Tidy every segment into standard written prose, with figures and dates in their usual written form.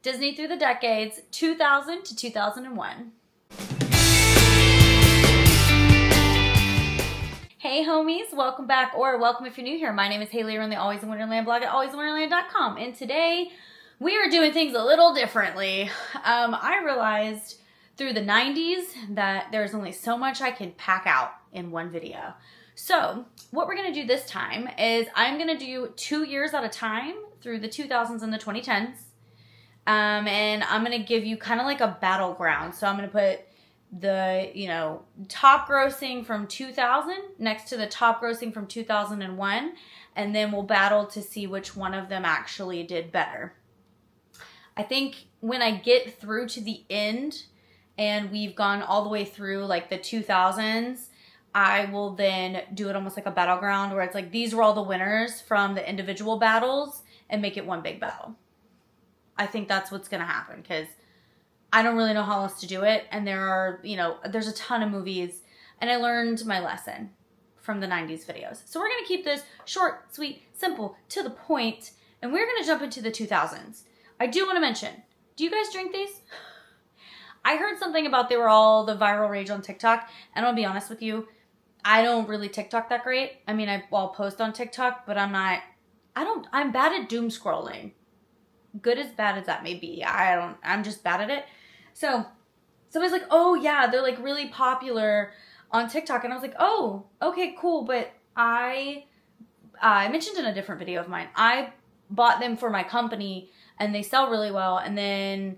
Disney through the decades, 2000 to 2001. Hey homies, welcome back, or welcome if you're new here. My name is Haley. You're on the Always in Wonderland blog at alwaysinwonderland.com, and today we are doing things a little differently. I realized through the 90s that there's only so much I can pack out in one video. So what we're going to do this time is I'm going to do 2 years at a time through the 2000s and the 2010s. And I'm going to give you kind of like a battleground. So I'm going to put the, top grossing from 2000 next to the top grossing from 2001. And then we'll battle to see which one of them actually did better. I think when I get through to the end and we've gone all the way through like the 2000s, I will then do it almost like a battleground where it's like these were all the winners from the individual battles and make it one big battle. I think that's what's going to happen because I don't really know how else to do it. And there are, there's a ton of movies and I learned my lesson from the 90s videos. So we're going to keep this short, sweet, simple, to the point, and we're going to jump into the 2000s. I do want to mention, do you guys drink these? I heard something about they were all the viral rage on TikTok, and I'll be honest with you, I don't really TikTok that great. I mean, I'll post on TikTok, but I'm bad at doom scrolling. Good as bad as that may be. I'm just bad at it. So somebody's like, oh yeah, they're like really popular on TikTok. And I was like, oh, okay, cool. But I mentioned in a different video of mine, I bought them for my company and they sell really well. And then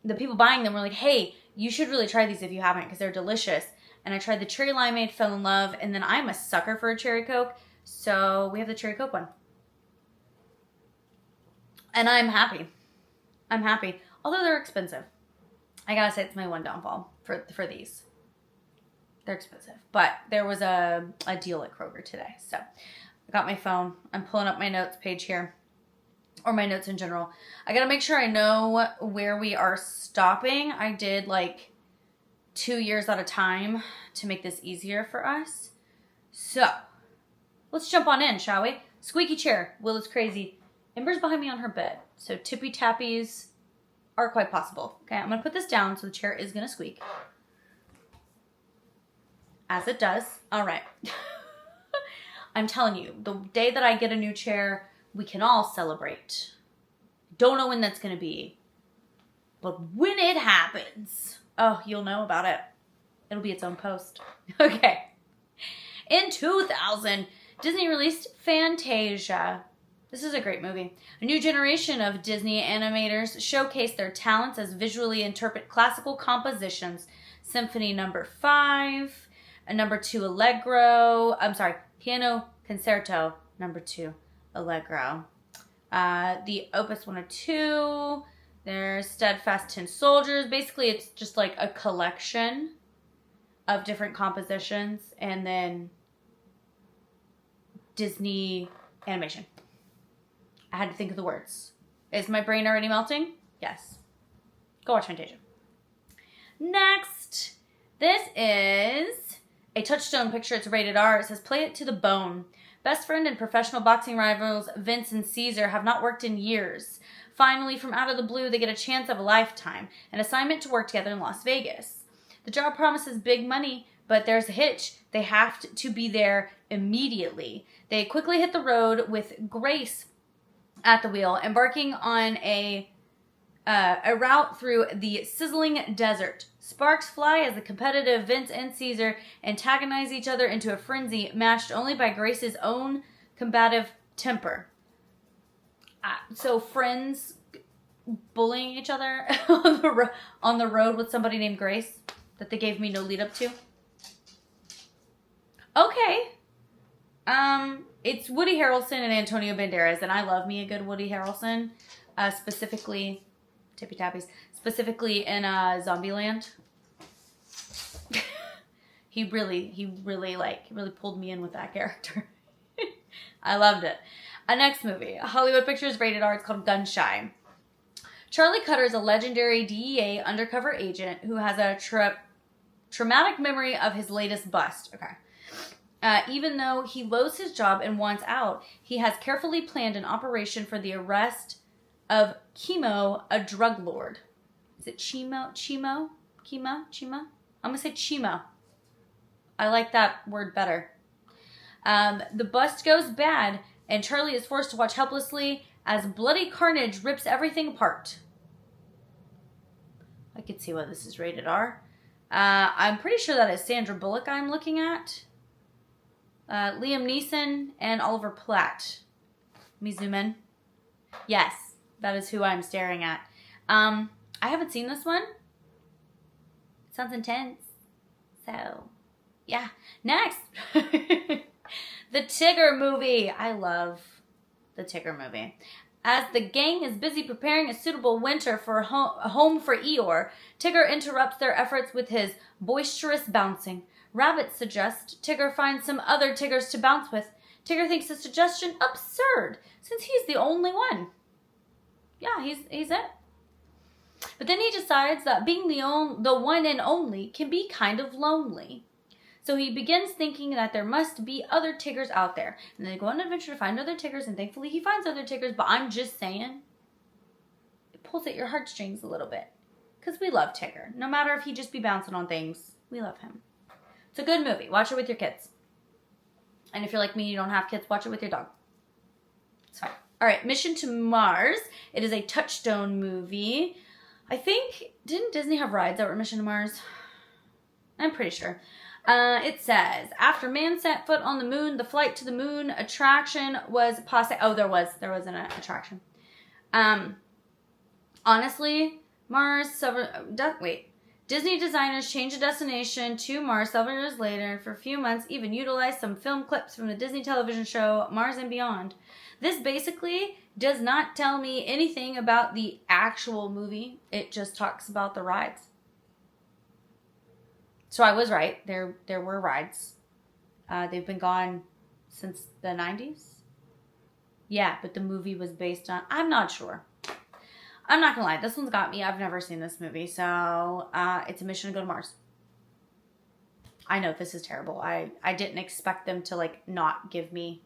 the people buying them were like, hey, you should really try these if you haven't because they're delicious. And I tried the cherry limeade, fell in love. And then I'm a sucker for a cherry Coke. So we have the cherry Coke one. And I'm happy. Although they're expensive. I gotta say it's my one downfall for these. They're expensive. But there was a deal at Kroger today. So I got my phone. I'm pulling up my notes page here. Or my notes in general. I gotta make sure I know where we are stopping. I did like 2 years at a time to make this easier for us. So let's jump on in, shall we? Squeaky chair. Will is crazy. Ember's behind me on her bed, so tippy tappies are quite possible. Okay, I'm going to put this down so the chair is going to squeak. As it does. All right. I'm telling you, the day that I get a new chair, we can all celebrate. Don't know when that's going to be, but when it happens, oh, you'll know about it. It'll be its own post. Okay. In 2000, Disney released Fantasia. This is a great movie. A new generation of Disney animators showcase their talents as visually interpret classical compositions. Symphony No. 5, No. 2 Allegro, Piano Concerto No. 2 Allegro. The Opus 102, there's Steadfast Tin Soldiers. Basically, it's just like a collection of different compositions and then Disney animation. I had to think of the words. Is my brain already melting? Yes. Go watch Fantasia. Next, this is a Touchstone picture. It's rated R. It says, play it to the bone. Best friend and professional boxing rivals Vince and Caesar have not worked in years. Finally, from out of the blue, they get a chance of a lifetime, an assignment to work together in Las Vegas. The job promises big money, but there's a hitch. They have to be there immediately. They quickly hit the road with Grace at the wheel, embarking on a route through the sizzling desert. Sparks fly as the competitive Vince and Caesar antagonize each other into a frenzy matched only by Grace's own combative temper. So friends bullying each other on the road with somebody named Grace that they gave me no lead up to. Okay. It's Woody Harrelson and Antonio Banderas, and I love me a good Woody Harrelson, specifically, tippy tappies, specifically in Zombieland. he really pulled me in with that character. I loved it. Next movie, Hollywood Pictures, rated R. It's called Gunshy. Charlie Cutter is a legendary DEA undercover agent who has a traumatic memory of his latest bust. Okay. Even though he loathes his job and wants out, he has carefully planned an operation for the arrest of Chemo, a drug lord. Is it Chemo? I'm going to say Chemo. I like that word better. The bust goes bad, and Charlie is forced to watch helplessly as bloody carnage rips everything apart. I could see why this is rated R. I'm pretty sure that is Sandra Bullock I'm looking at. Liam Neeson and Oliver Platt. Let me zoom in. Yes, that is who I'm staring at. I haven't seen this one. It sounds intense. So, yeah. Next. The Tigger movie. I love the Tigger movie. As the gang is busy preparing a suitable winter for a home for Eeyore, Tigger interrupts their efforts with his boisterous bouncing. Rabbit suggests Tigger find some other Tiggers to bounce with. Tigger thinks the suggestion absurd, since he's the only one. Yeah, he's it. But then he decides that being the one and only can be kind of lonely. So he begins thinking that there must be other Tiggers out there. And they go on an adventure to find other Tiggers, and thankfully he finds other Tiggers. But I'm just saying, it pulls at your heartstrings a little bit. Because we love Tigger. No matter if he just be bouncing on things, we love him. It's a good movie. Watch it with your kids. And if you're like me, you don't have kids, watch it with your dog. It's fine. All right, Mission to Mars. It is a Touchstone movie. I think, didn't Disney have rides that were Mission to Mars? I'm pretty sure. It says, after man set foot on the moon, the flight to the moon attraction was there was an attraction. Honestly, Disney designers changed the destination to Mars several years later. For a few months, even utilized some film clips from the Disney television show Mars and Beyond. This basically does not tell me anything about the actual movie. It just talks about the rides. So I was right. There were rides. They've been gone since the 90s. Yeah, but the movie was based on... I'm not sure. I'm not going to lie. This one's got me. I've never seen this movie. So it's a mission to go to Mars. I know this is terrible. I didn't expect them to not give me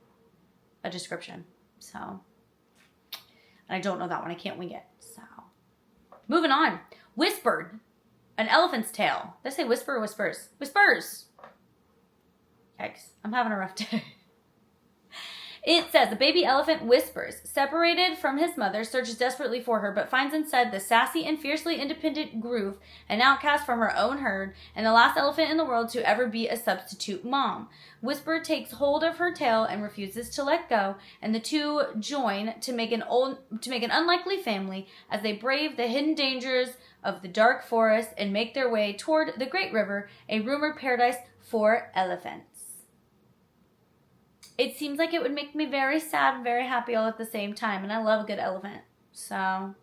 a description. So... And I don't know that one. I can't wing it. So... Moving on. Whispered. An elephant's tail. Did I say whisper or whispers? Whispers! Yikes. I'm having a rough day. It says, the baby elephant whispers. Separated from his mother, searches desperately for her, but finds inside the sassy and fiercely independent Groove, an outcast from her own herd, and the last elephant in the world to ever be a substitute mom. Whisper takes hold of her tail and refuses to let go, and the two join to make an unlikely family as they brave the hidden dangers of the dark forest and make their way toward the Great River, a rumored paradise for elephants. It seems like it would make me very sad and very happy all at the same time, and I love a good elephant. So,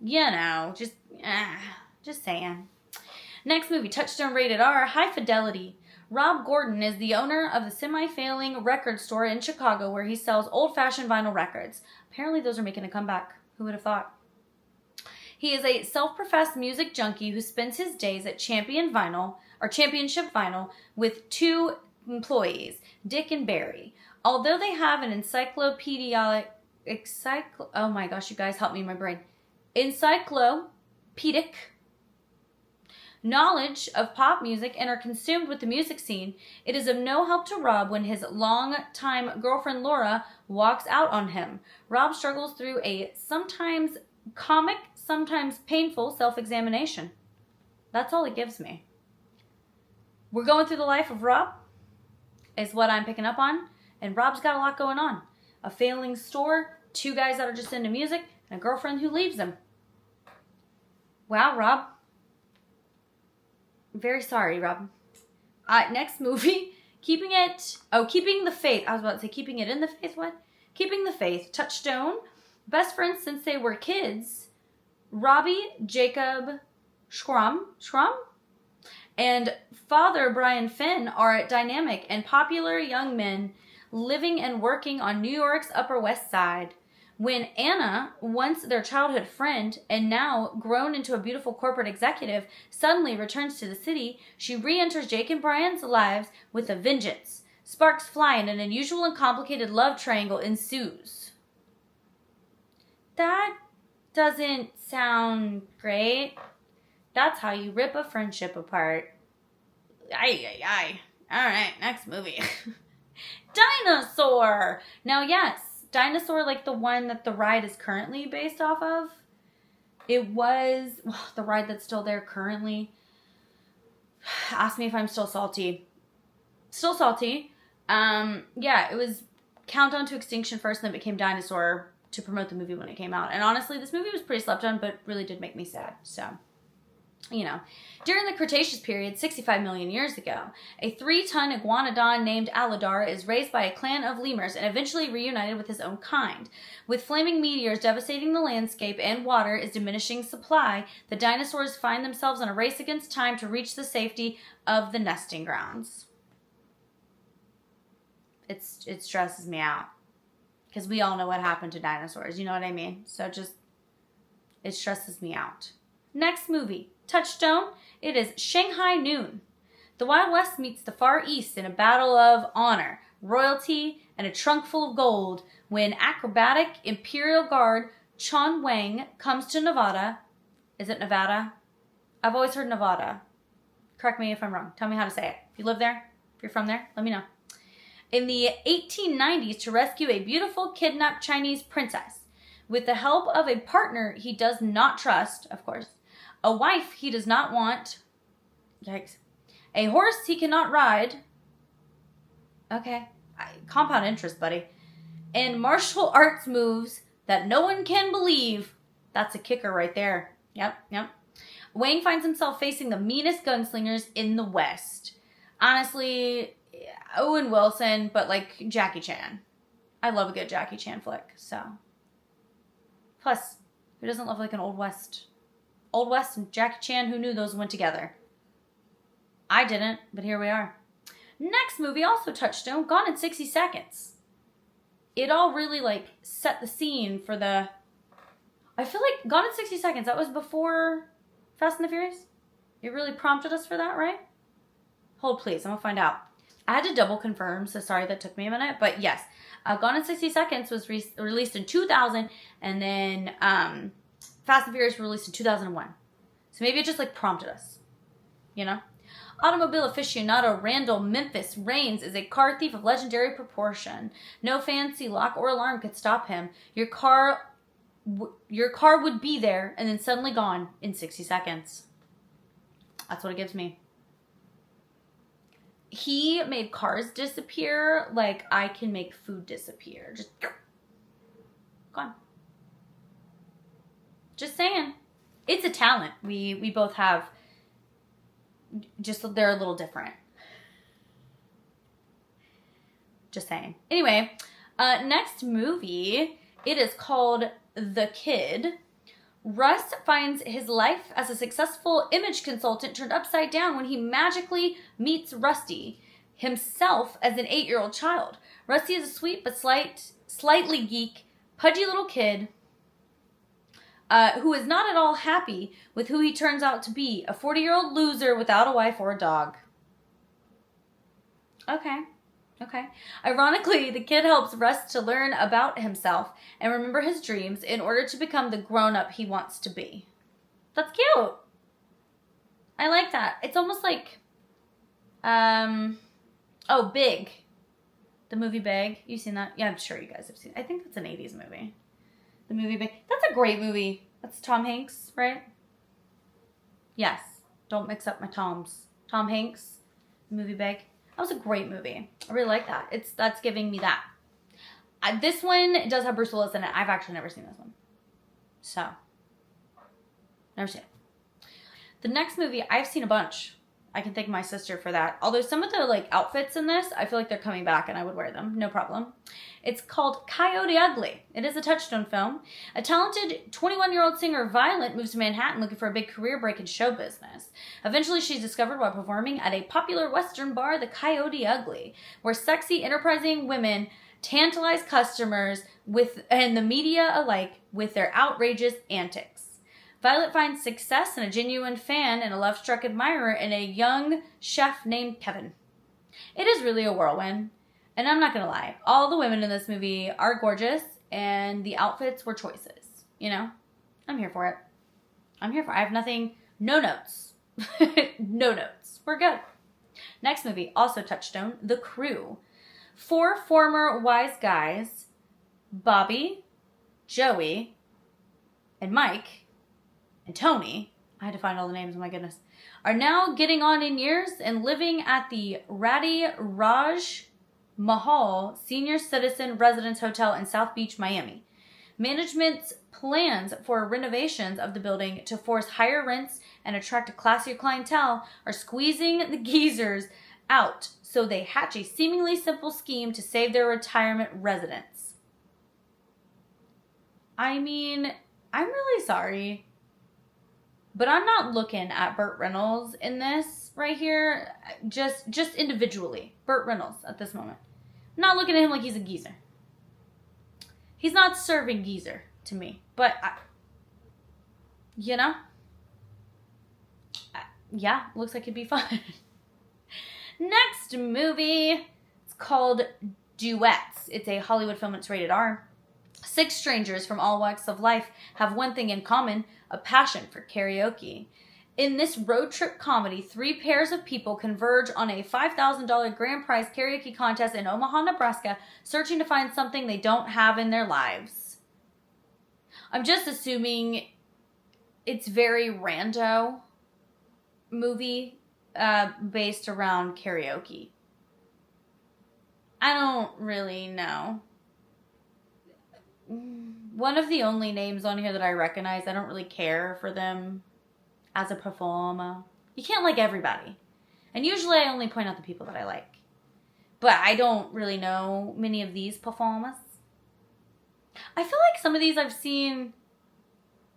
just saying. Next movie, Touchstone rated R, High Fidelity. Rob Gordon is the owner of the semi-failing record store in Chicago where he sells old-fashioned vinyl records. Apparently those are making a comeback. Who would have thought? He is a self-professed music junkie who spends his days at Championship Vinyl with two employees, Dick and Barry. Although they have an encyclopedic knowledge of pop music and are consumed with the music scene, it is of no help to Rob when his long-time girlfriend Laura walks out on him. Rob struggles through a sometimes comic, sometimes painful self-examination. That's all it gives me. We're going through the life of Rob, is what I'm picking up on. And Rob's got a lot going on. A failing store, two guys that are just into music, and a girlfriend who leaves him. Wow, Rob. Very sorry, Rob. Next movie, Keeping the Faith. I was about to say Keeping It in the Faith. What? Keeping the Faith. Touchstone. Best friends since they were kids. Robbie, Jacob, Schramm, and father Brian Finn are dynamic and popular young men living and working on New York's Upper West Side. When Anna, once their childhood friend and now grown into a beautiful corporate executive, suddenly returns to the city, she re-enters Jake and Brian's lives with a vengeance. Sparks fly and an unusual and complicated love triangle ensues. That doesn't sound great. That's how you rip a friendship apart. Ay. All right, next movie. Dinosaur. Now, yes, Dinosaur, like the one that the ride is currently based off of. It was the ride that's still there currently. Ask me if I'm still salty. Still salty. Yeah, it was Countdown to Extinction first, and then it became Dinosaur to promote the movie when it came out. And honestly, this movie was pretty slept on, but really did make me sad. So, you know. During the Cretaceous period, 65 million years ago, a 3-ton iguanodon named Aladar is raised by a clan of lemurs and eventually reunited with his own kind. With flaming meteors devastating the landscape and water is diminishing supply, the dinosaurs find themselves in a race against time to reach the safety of the nesting grounds. It stresses me out. Because we all know what happened to dinosaurs, you know what I mean? So it stresses me out. Next movie, Touchstone. It is Shanghai Noon. The Wild West meets the Far East in a battle of honor, royalty, and a trunk full of gold when acrobatic Imperial Guard Chon Wang comes to Nevada. Is it Nevada? I've always heard Nevada. Correct me if I'm wrong. Tell me how to say it. If you live there, if you're from there, let me know. In the 1890s to rescue a beautiful kidnapped Chinese princess. With the help of a partner he does not trust, of course, a wife he does not want, yikes, a horse he cannot ride, okay, compound interest, buddy, and martial arts moves that no one can believe. That's a kicker right there. Yep. Wang finds himself facing the meanest gunslingers in the West. Honestly, Owen Wilson, but like Jackie Chan. I love a good Jackie Chan flick, so. Plus, who doesn't love like an Old West? Old West and Jackie Chan, who knew those went together? I didn't, but here we are. Next movie, also Touchstone, Gone in 60 Seconds. It all really like set the scene for the... I feel like Gone in 60 Seconds, that was before Fast and the Furious? It really prompted us for that, right? Hold please, I'm gonna find out. I had to double confirm, so sorry that took me a minute, but yes. Gone in 60 Seconds was released in 2000, and then Fast and Furious were released in 2001. So maybe it just like prompted us, you know? Automobile aficionado Randall Memphis Reigns is a car thief of legendary proportion. No fancy lock or alarm could stop him. Your car would be there and then suddenly gone in 60 seconds. That's what it gives me. He made cars disappear like I can make food disappear. Just gone. Just saying. It's a talent we both have. Just they're a little different. Just saying. Anyway, next movie. It is called The Kid. Russ finds his life as a successful image consultant turned upside down when he magically meets Rusty, himself as an 8-year-old child. Rusty is a sweet but slightly geek, pudgy little kid who is not at all happy with who he turns out to be, a 40-year-old loser without a wife or a dog. Okay. Ironically, the kid helps Russ to learn about himself and remember his dreams in order to become the grown-up he wants to be. That's cute. I like that. It's almost like, Big. The movie Big. You've seen that? Yeah, I'm sure you guys have seen it. I think that's an 80s movie. The movie Big. That's a great movie. That's Tom Hanks, right? Yes. Don't mix up my Toms. Tom Hanks, the movie Big. That was a great movie. I really like that. That's giving me that. This one does have Bruce Willis in it. I've actually never seen this one. So, never seen it. The next movie, I've seen a bunch. I can thank my sister for that. Although some of the outfits in this, I feel like they're coming back and I would wear them. No problem. It's called Coyote Ugly. It is a Touchstone film. A talented 21-year-old singer, Violet, moves to Manhattan looking for a big career break in show business. Eventually, she's discovered while performing at a popular Western bar, the Coyote Ugly, where sexy, enterprising women tantalize customers and the media alike with their outrageous antics. Violet finds success and a genuine fan and a love-struck admirer in a young chef named Kevin. It is really a whirlwind, and I'm not going to lie. All the women in this movie are gorgeous, and the outfits were choices. You know, I'm here for it. I have nothing, no notes. No notes. We're good. Next movie, also Touchstone, The Crew. 4 former wise guys, Bobby, Joey, and Mike, and Tony, I had to find all the names, oh my goodness, are now getting on in years and living at the Radhi Raj Mahal Senior Citizen Residence Hotel in South Beach, Miami. Management's plans for renovations of the building to force higher rents and attract a classier clientele are squeezing the geezers out, so they hatch a seemingly simple scheme to save their retirement residents. I mean, I'm really sorry, but I'm not looking at Burt Reynolds in this right here, just individually. Burt Reynolds at this moment. I'm not looking at him like he's a geezer. He's not serving geezer to me, but yeah, looks like it'd be fun. Next movie, it's called Duets. It's a Hollywood film. It's rated R. 6 strangers from all walks of life have one thing in common: a passion for karaoke. In this road trip comedy, 3 pairs of people converge on a $5,000 grand prize karaoke contest in Omaha, Nebraska, searching to find something they don't have in their lives. I'm just assuming it's very rando movie based around karaoke. I don't really know. One of the only names on here that I recognize, I don't really care for them as a performer. You can't like everybody. And usually I only point out the people that I like. But I don't really know many of these performers. I feel like some of these I've seen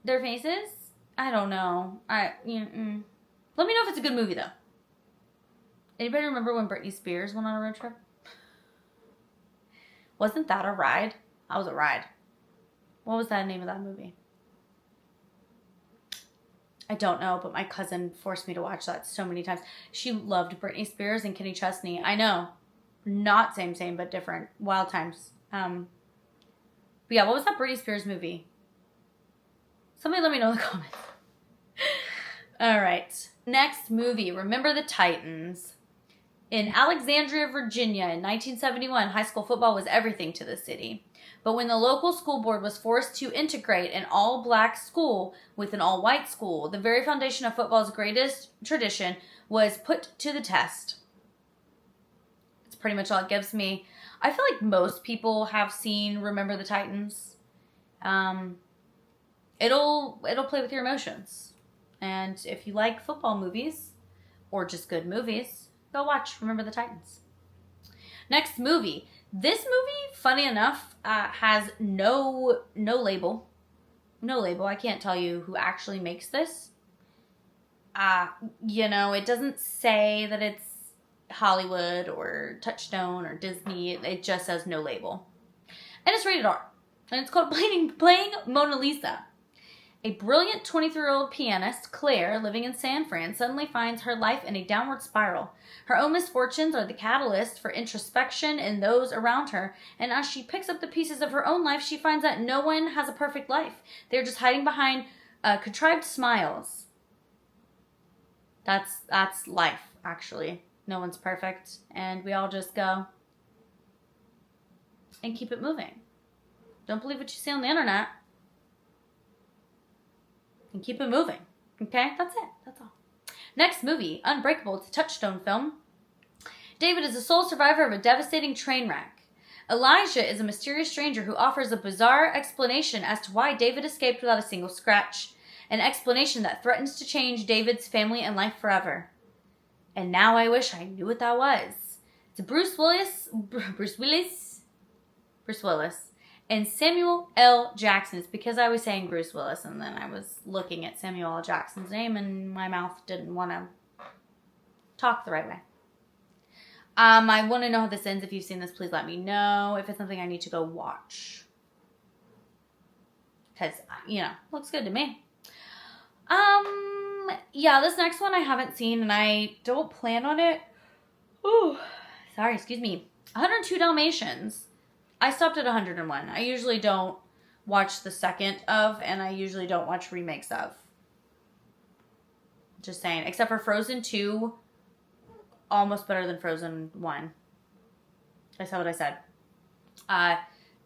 their faces. I don't know. Let me know if it's a good movie though. Anybody remember when Britney Spears went on a road trip? Wasn't that a ride? That was a ride. What was the name of that movie? I don't know, but my cousin forced me to watch that so many times. She loved Britney Spears and Kenny Chesney. I know. Not same, but different. Wild times. But yeah, what was that Britney Spears movie? Somebody let me know in the comments. All right. Next movie, Remember the Titans. In Alexandria, Virginia, in 1971, high school football was everything to the city. But when the local school board was forced to integrate an all-black school with an all-white school, the very foundation of football's greatest tradition was put to the test. It's pretty much all it gives me. I feel like most people have seen Remember the Titans. It'll play with your emotions. And if you like football movies, or just good movies, go watch Remember the Titans. Next movie. This movie, funny enough, has no label. No label. I can't tell you who actually makes this. It doesn't say that it's Hollywood or Touchstone or Disney. It just says no label. And it's rated R. And it's called Playing Mona Lisa. A brilliant 23-year-old pianist, Claire, living in San Fran, suddenly finds her life in a downward spiral. Her own misfortunes are the catalyst for introspection in those around her, and as she picks up the pieces of her own life, she finds that no one has a perfect life. They're just hiding behind contrived smiles. That's life, actually. No one's perfect, and we all just go and keep it moving. Don't believe what you see on the internet. And keep it moving. Okay? That's it. That's all. Next movie, Unbreakable. It's a Touchstone film. David is the sole survivor of a devastating train wreck. Elijah is a mysterious stranger who offers a bizarre explanation as to why David escaped without a single scratch. An explanation that threatens to change David's family and life forever. And now I wish I knew what that was. It's Bruce Willis, and Samuel L. Jackson. It's because I was saying Bruce Willis and then I was looking at Samuel L. Jackson's name and my mouth didn't want to talk the right way. I want to know how this ends. If you've seen this, please let me know. If it's something I need to go watch. Because, looks good to me. Yeah, this next one I haven't seen and I don't plan on it. Ooh, sorry, excuse me. 102 Dalmatians. I stopped at 101. I usually don't watched the second of, and I usually don't watch remakes of. Just saying. Except for Frozen 2, almost better than Frozen 1. I said what I said.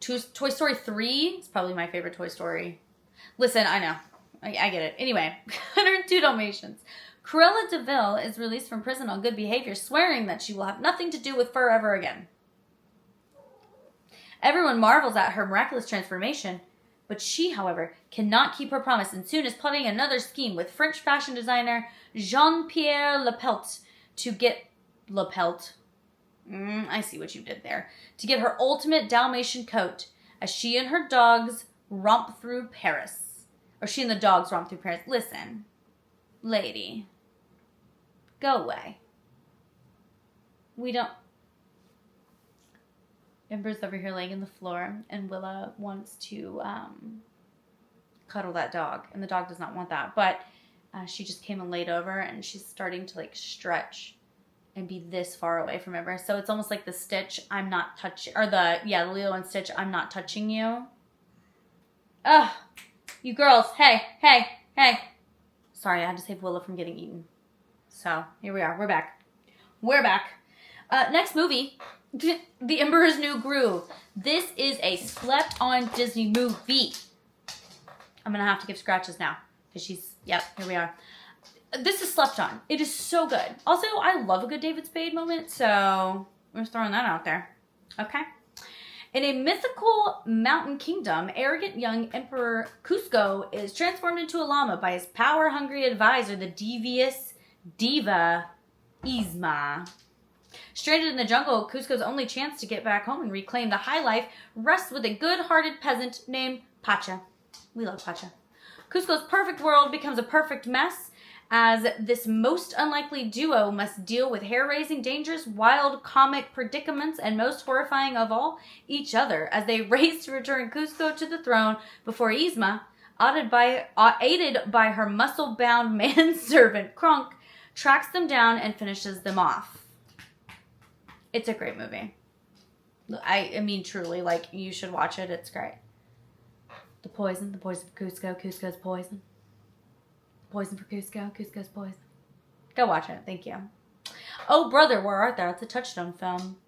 Toy Story 3 is probably my favorite Toy Story. Listen, I know. I get it. Anyway, 102 Dalmatians. Cruella de Vil is released from prison on good behavior, swearing that she will have nothing to do with fur ever again. Everyone marvels at her miraculous transformation, but she, however, cannot keep her promise and soon is plotting another scheme with French fashion designer Jean-Pierre Lepelt to get... I see what you did there. To get her ultimate Dalmatian coat as she and her dogs romp through Paris. Or she and the dogs romp through Paris. Listen, lady, go away. We don't... Ember's over here laying on the floor, and Willa wants to cuddle that dog, and the dog does not want that. But she just came and laid over, and she's starting to like stretch and be this far away from Ember. So it's almost like the Stitch, I'm not touching, or the Lilo and Stitch, I'm not touching you. Ugh, you girls, hey. Sorry, I had to save Willa from getting eaten. So here we are, we're back. Next movie. The Emperor's New Groove. This is a slept-on Disney movie. I'm going to have to give scratches now. Because here we are. This is slept on. It is so good. Also, I love a good David Spade moment, so I'm just throwing that out there. Okay? In a mythical mountain kingdom, arrogant young Emperor Cusco is transformed into a llama by his power-hungry advisor, the devious diva Yzma. Stranded in the jungle, Cusco's only chance to get back home and reclaim the high life rests with a good-hearted peasant named Pacha. We love Pacha. Cusco's perfect world becomes a perfect mess as this most unlikely duo must deal with hair-raising dangers, wild comic predicaments, and most horrifying of all, each other as they race to return Cusco to the throne before Yzma, aided by her muscle-bound manservant Kronk, tracks them down and finishes them off. It's a great movie. I mean, truly, like, you should watch it. It's great. The poison for Cusco, Cusco's poison. Poison for Cusco, Cusco's poison. Go watch it. Thank you. Oh, Brother, Where Art Thou? It's a Touchstone film.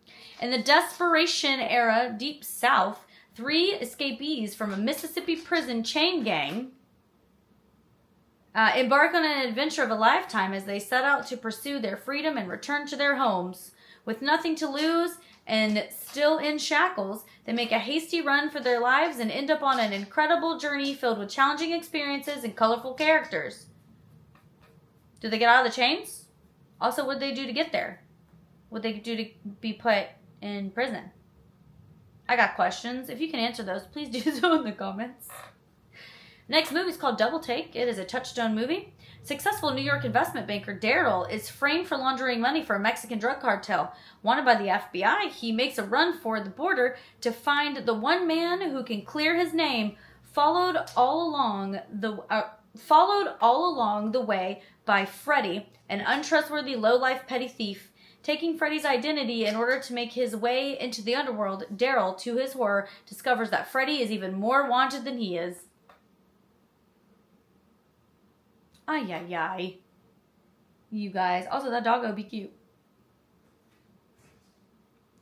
In the Desperation era, Deep South, 3 escapees from a Mississippi prison chain gang embark on an adventure of a lifetime as they set out to pursue their freedom and return to their homes. With nothing to lose and still in shackles, they make a hasty run for their lives and end up on an incredible journey filled with challenging experiences and colorful characters. Do they get out of the chains? Also, what would they do to get there? What would they do to be put in prison? I got questions. If you can answer those, please do so in the comments. Next movie is called Double Take. It is a Touchstone movie. Successful New York investment banker Daryl is framed for laundering money for a Mexican drug cartel. Wanted by the FBI, he makes a run for the border to find the one man who can clear his name, followed all along the way by Freddy, an untrustworthy low-life petty thief. Taking Freddy's identity in order to make his way into the underworld, Daryl, to his horror, discovers that Freddy is even more wanted than he is. Ay. You guys. Also, that doggo be cute.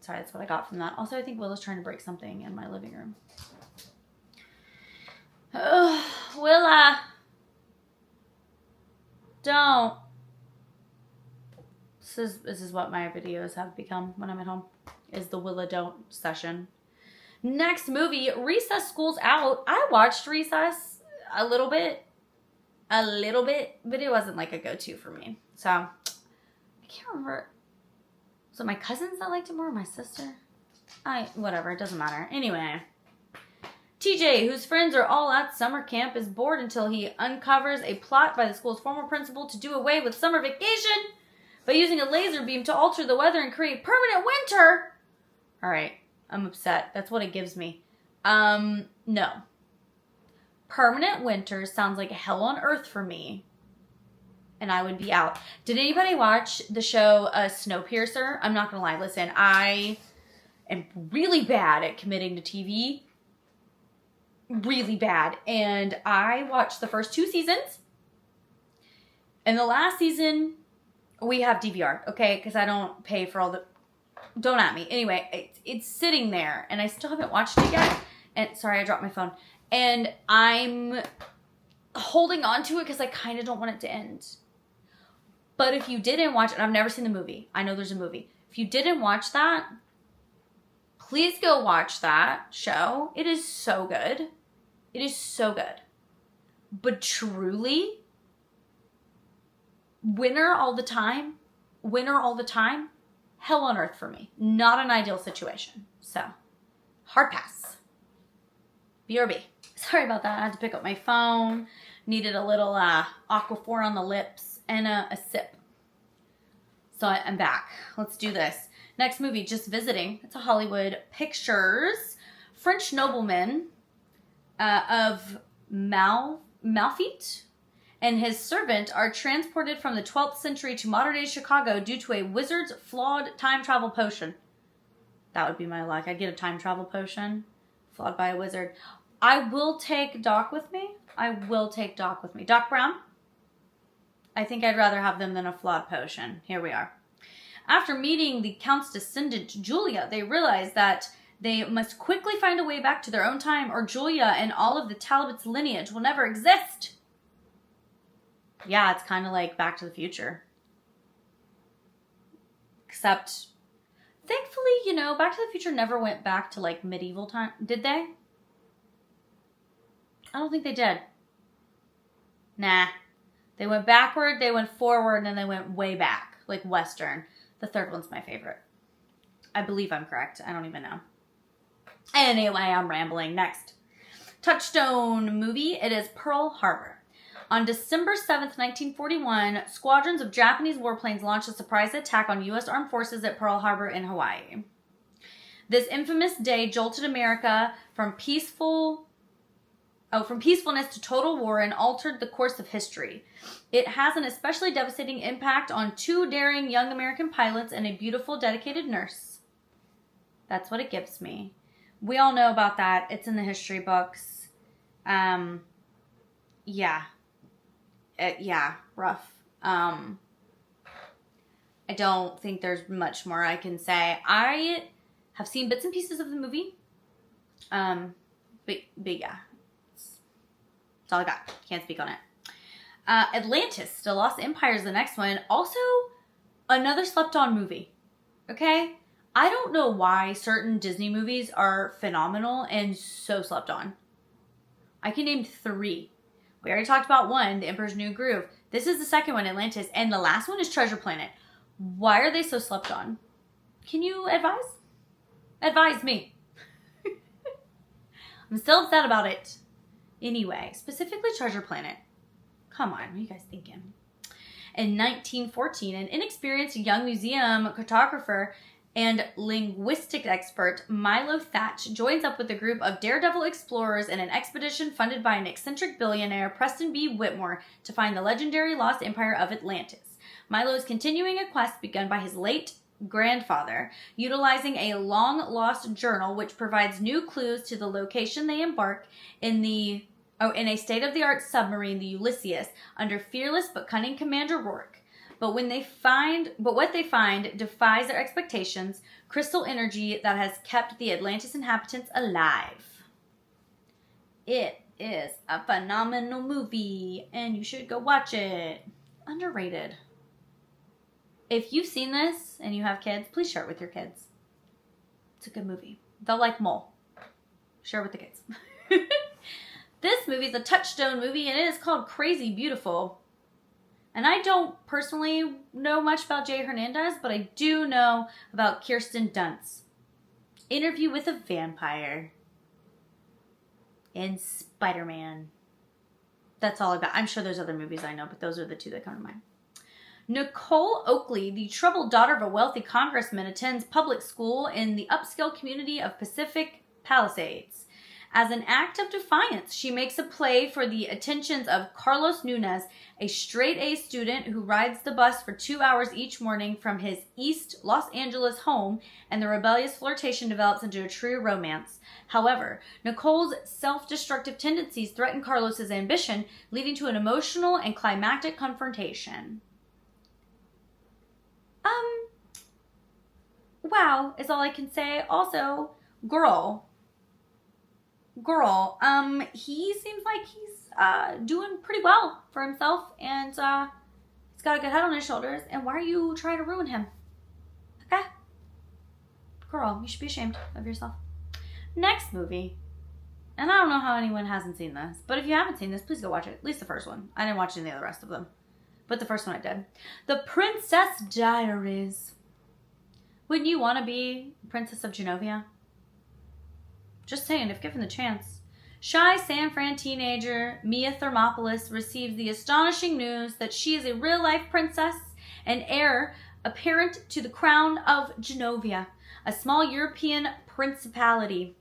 Sorry, that's what I got from that. Also, I think Willa's trying to break something in my living room. Oh, Willa. Don't. This is what my videos have become when I'm at home. Is the Willa don't session. Next movie, Recess School's Out. I watched Recess a little bit, but it wasn't like a go-to for me. So, I can't remember. Was it my cousins that liked it more or my sister? Whatever, it doesn't matter. Anyway, TJ, whose friends are all at summer camp, is bored until he uncovers a plot by the school's former principal to do away with summer vacation by using a laser beam to alter the weather and create permanent winter. All right, I'm upset. That's what it gives me. No. Permanent winter sounds like hell on earth for me, and I would be out. Did anybody watch the show Snowpiercer? I'm not going to lie. Listen, I am really bad at committing to TV. really bad. And I watched the first 2 seasons. And the last season, we have DVR, okay? Because I don't pay for all the... Don't at me. Anyway, it's sitting there. And I still haven't watched it yet. And sorry, I dropped my phone. And I'm holding on to it because I kind of don't want it to end. But if you didn't watch it, and I've never seen the movie. I know there's a movie. If you didn't watch that, please go watch that show. It is so good. It is so good. But truly, winner all the time, hell on earth for me. Not an ideal situation. So, hard pass. BRB. Sorry about that. I had to pick up my phone. Needed a little Aquaphor on the lips and a sip. So I'm back. Let's do this. Next movie, Just Visiting. It's a Hollywood Pictures. French nobleman of Malfit and his servant are transported from the 12th century to modern-day Chicago due to a wizard's flawed time travel potion. That would be my luck. I'd get a time travel potion flawed by a wizard. I will take Doc with me. Doc Brown. I think I'd rather have them than a flawed potion. Here we are. After meeting the Count's descendant, Julia, they realize that they must quickly find a way back to their own time or Julia and all of the Talbot's lineage will never exist. Yeah, it's kind of like Back to the Future. Except, thankfully, Back to the Future never went back to, like, medieval time. Did they? I don't think they did. Nah. They went backward, they went forward, and then they went way back. Like Western. The third one's my favorite. I believe I'm correct. I don't even know. Anyway, I'm rambling. Next. Touchstone movie. It is Pearl Harbor. On December 7th, 1941, squadrons of Japanese warplanes launched a surprise attack on U.S. armed forces at Pearl Harbor in Hawaii. This infamous day jolted America from peacefulness to total war and altered the course of history. It has an especially devastating impact on 2 daring young American pilots and a beautiful, dedicated nurse. That's what it gives me. We all know about that. It's in the history books. Yeah, rough. I don't think there's much more I can say. I have seen bits and pieces of the movie. But yeah. That's all I got. Can't speak on it. Atlantis, The Lost Empire is the next one. Also, another slept-on movie. Okay? I don't know why certain Disney movies are phenomenal and so slept on. I can name 3. We already talked about one, The Emperor's New Groove. This is the second one, Atlantis. And the last one is Treasure Planet. Why are they so slept on? Can you advise? Advise me. I'm still upset about it. Anyway, specifically Treasure Planet. Come on, what are you guys thinking? In 1914, an inexperienced young museum cartographer and linguistic expert, Milo Thatch, joins up with a group of daredevil explorers in an expedition funded by an eccentric billionaire, Preston B. Whitmore, to find the legendary lost empire of Atlantis. Milo is continuing a quest begun by his late grandfather, utilizing a long-lost journal which provides new clues to the location they embark in a state-of-the-art submarine, the Ulysses, under fearless but cunning Commander Rourke. But what they find defies their expectations, crystal energy that has kept the Atlantis inhabitants alive. It is a phenomenal movie, and you should go watch it. Underrated. If you've seen this and you have kids, please share it with your kids. It's a good movie. They'll like Mole. Share it with the kids. This movie is a Touchstone movie, and it is called Crazy Beautiful. And I don't personally know much about Jay Hernandez, but I do know about Kirsten Dunst. Interview with a Vampire. And Spider-Man. That's all I got. I'm sure there's other movies I know, but those are the 2 that come to mind. Nicole Oakley, the troubled daughter of a wealthy congressman, attends public school in the upscale community of Pacific Palisades. As an act of defiance, she makes a play for the attentions of Carlos Nunez, a straight-A student who rides the bus for 2 hours each morning from his East Los Angeles home, and the rebellious flirtation develops into a true romance. However, Nicole's self-destructive tendencies threaten Carlos's ambition, leading to an emotional and climactic confrontation. Wow, is all I can say. Also, girl, he seems like he's doing pretty well for himself, and he's got a good head on his shoulders, and why are you trying to ruin him? Okay? Girl, you should be ashamed of yourself. Next movie, and I don't know how anyone hasn't seen this, but if you haven't seen this, please go watch it. At least the first one. I didn't watch any of the rest of them, but the first one I did. The Princess Diaries. Wouldn't you want to be Princess of Genovia? Just saying, if given the chance. Shy San Fran teenager Mia Thermopolis receives the astonishing news that she is a real-life princess and heir apparent to the crown of Genovia, a small European principality.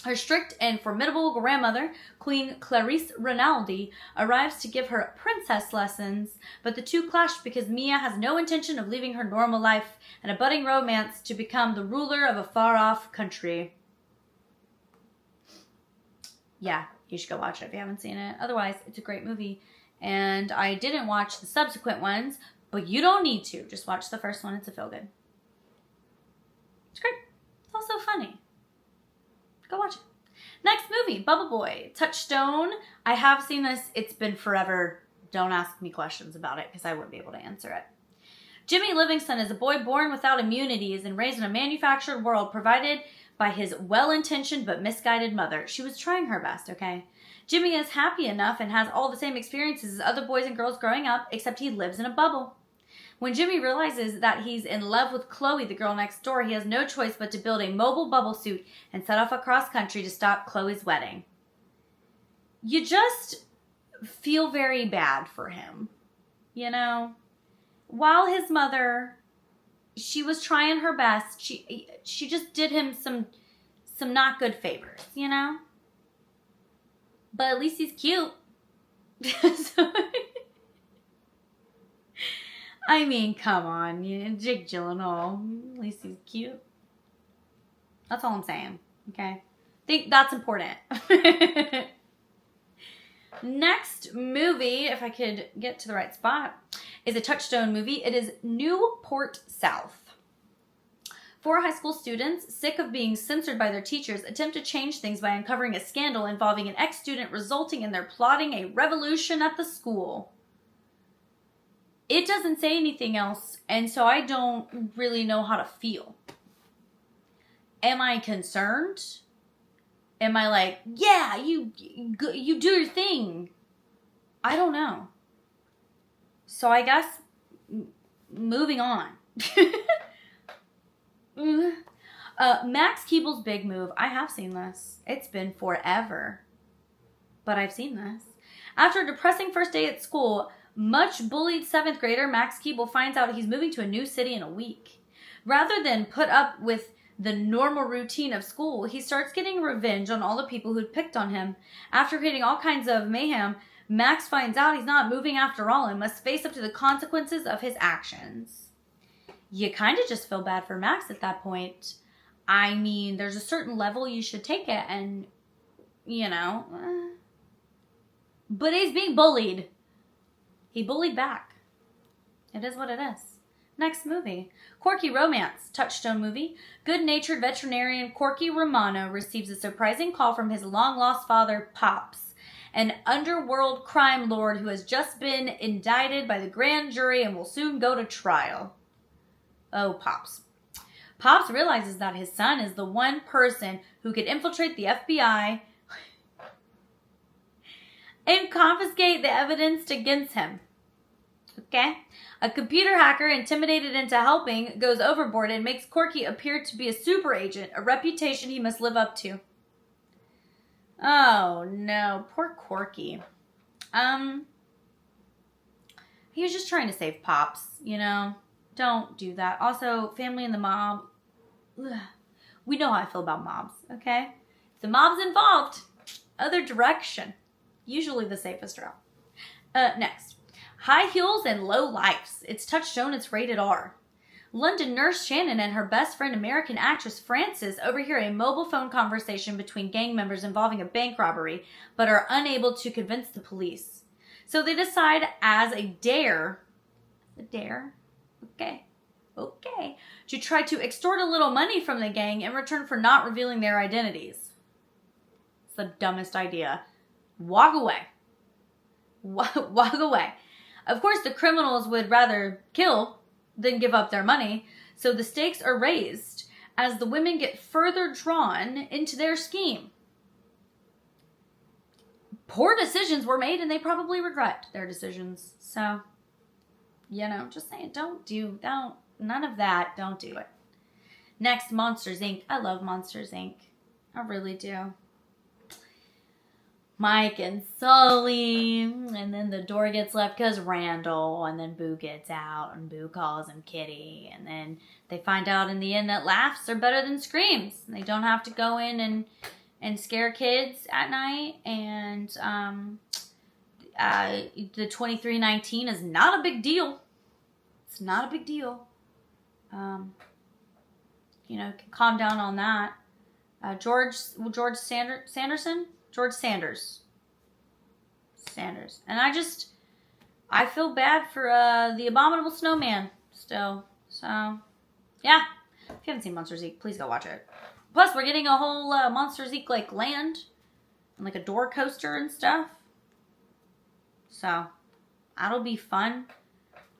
Her strict and formidable grandmother, Queen Clarice Rinaldi, arrives to give her princess lessons, but the two clash because Mia has no intention of leaving her normal life and a budding romance to become the ruler of a far-off country. Yeah, you should go watch it if you haven't seen it. Otherwise, it's a great movie. And I didn't watch the subsequent ones, but you don't need to. Just watch the first one. It's a feel-good. It's great. It's also funny. Go watch it. Next movie, Bubble Boy, Touchstone. I have seen this. It's been forever. Don't ask me questions about it because I wouldn't be able to answer it. Jimmy Livingston is a boy born without immunities and raised in a manufactured world provided by his well-intentioned but misguided mother. She was trying her best, okay? Jimmy is happy enough and has all the same experiences as other boys and girls growing up, except he lives in a bubble. When Jimmy realizes that he's in love with Chloe, the girl next door, he has no choice but to build a mobile bubble suit and set off across country to stop Chloe's wedding. You just feel very bad for him, you know? While his mother, she was trying her best, she just did him some not good favors, you know? But at least he's cute. I mean, come on, Jake Gyllenhaal. At least he's cute. That's all I'm saying, okay? I think that's important. Next movie, if I could get to the right spot, is a Touchstone movie. It is Newport South. 4 high school students, sick of being censored by their teachers, attempt to change things by uncovering a scandal involving an ex-student, resulting in their plotting a revolution at the school. It doesn't say anything else, and so I don't really know how to feel. Am I concerned? Am I like, yeah, you do your thing? I don't know. So I guess moving on. Max Keeble's Big Move. I have seen this. It's been forever, but I've seen this. After a depressing first day at school, much bullied 7th grader Max Keeble finds out he's moving to a new city in a week. Rather than put up with the normal routine of school, he starts getting revenge on all the people who'd picked on him. After creating all kinds of mayhem, Max finds out he's not moving after all and must face up to the consequences of his actions. You kind of just feel bad for Max at that point. I mean, there's a certain level you should take it and, you know. But he's being bullied. He bullied back. It is what it is. Next movie. Quirky Romance, Touchstone movie. Good-natured veterinarian Corky Romano receives a surprising call from his long-lost father, Pops, an underworld crime lord who has just been indicted by the grand jury and will soon go to trial. Oh, Pops. Pops realizes that his son is the one person who could infiltrate the FBI and confiscate the evidence against him. Okay? A computer hacker intimidated into helping goes overboard and makes Corky appear to be a super agent, a reputation he must live up to. Oh, no. Poor Corky. He was just trying to save Pops, you know? Don't do that. Also, family and the mob. Ugh. We know how I feel about mobs, okay? the mob's involved, other direction. Usually the safest route. Next. High heels and low lifes. It's Touchstone. It's rated R. London nurse Shannon and her best friend, American actress Frances, overhear a mobile phone conversation between gang members involving a bank robbery, but are unable to convince the police. So they decide as a dare, okay, to try to extort a little money from the gang in return for not revealing their identities. It's the dumbest idea. Walk away. Walk away. Of course, the criminals would rather kill than give up their money, so the stakes are raised as the women get further drawn into their scheme. Poor decisions were made, and they probably regret their decisions. So, just saying, none of that, don't do it. Next, Monsters, Inc. I love Monsters, Inc. I really do. Mike and Sully, and then the door gets left because Randall, and then Boo gets out, and Boo calls him Kitty, and then they find out in the end that laughs are better than screams. And they don't have to go in and scare kids at night, and the 2319 is not a big deal. It's not a big deal. Can calm down on that. George Sanders. And I feel bad for the Abominable Snowman still. So, yeah. If you haven't seen Monsters, Inc., please go watch it. Plus, we're getting a whole Monsters, Inc. land and a door coaster and stuff. So, that'll be fun.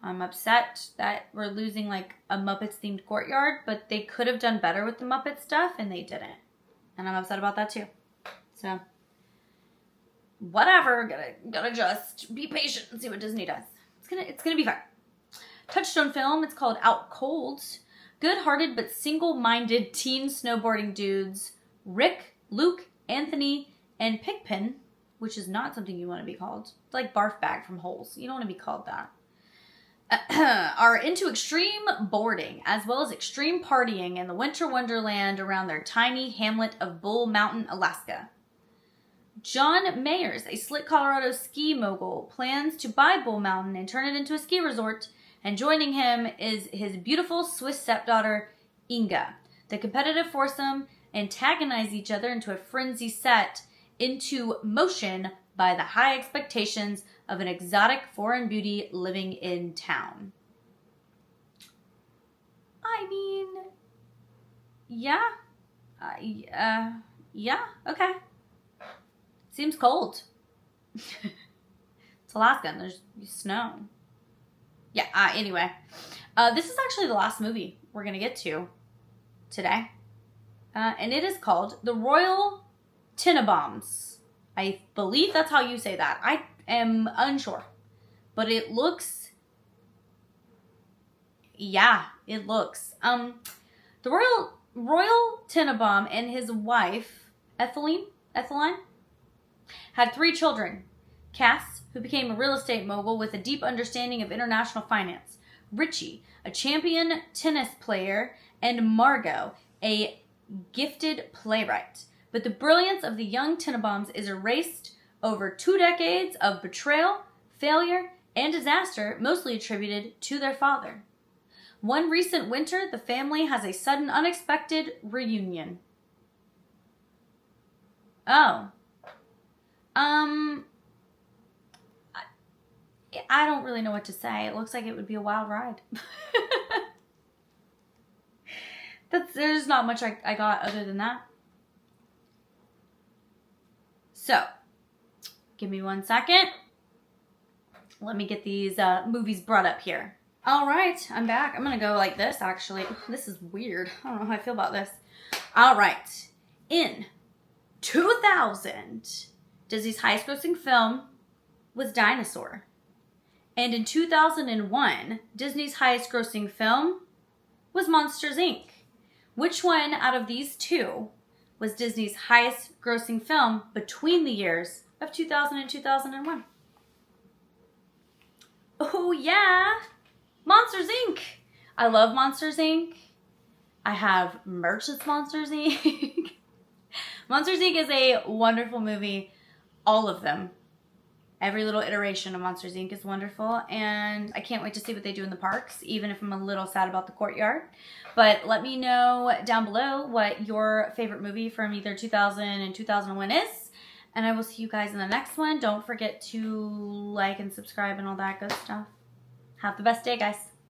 I'm upset that we're losing a Muppets themed courtyard, but they could have done better with the Muppet stuff and they didn't. And I'm upset about that too. So, whatever. Gotta just be patient and see what Disney does. It's gonna be fun. Touchstone film. It's called Out Cold. Good-hearted but single-minded teen snowboarding dudes Rick, Luke, Anthony, and Pigpen, which is not something you want to be called. It's like Barf Bag from Holes. You don't want to be called that. Are into extreme boarding as well as extreme partying in the winter wonderland around their tiny hamlet of Bull Mountain, Alaska. John Mayers, a slick Colorado ski mogul, plans to buy Bull Mountain and turn it into a ski resort, and joining him is his beautiful Swiss stepdaughter, Inga. The competitive foursome antagonize each other into a frenzy set into motion by the high expectations of an exotic foreign beauty living in town. I mean, yeah. Okay. Seems cold. It's Alaska and there's snow. Yeah, anyway. This is actually the last movie we're going to get to today. And it is called The Royal Tenenbaums. I believe that's how you say that. I am unsure. But it looks... Yeah, it looks. The Royal Tenenbaum and his wife, Etheline, had 3 children. Cass, who became a real estate mogul with a deep understanding of international finance. Richie, a champion tennis player. And Margot, a gifted playwright. But the brilliance of the young Tenenbaums is erased over 2 decades of betrayal, failure, and disaster, mostly attributed to their father. One recent winter, the family has a sudden, unexpected reunion. Oh. I don't really know what to say. It looks like it would be a wild ride. There's not much I got other than that. So, give me 1 second. Let me get these movies brought up here. All right, I'm back. I'm going to go like this, actually. This is weird. I don't know how I feel about this. All right. In 2000, Disney's highest-grossing film was Dinosaur. And in 2001, Disney's highest-grossing film was Monsters, Inc. Which one out of these two was Disney's highest-grossing film between the years of 2000 and 2001? Oh, yeah! Monsters, Inc. I love Monsters, Inc. I have merch that's Monsters, Inc. Monsters, Inc. is a wonderful movie. All of them. Every little iteration of Monsters, Inc. is wonderful, and I can't wait to see what they do in the parks, even if I'm a little sad about the courtyard. But let me know down below what your favorite movie from either 2000 and 2001 is, and I will see you guys in the next one. Don't forget to like and subscribe and all that good stuff. Have the best day, guys.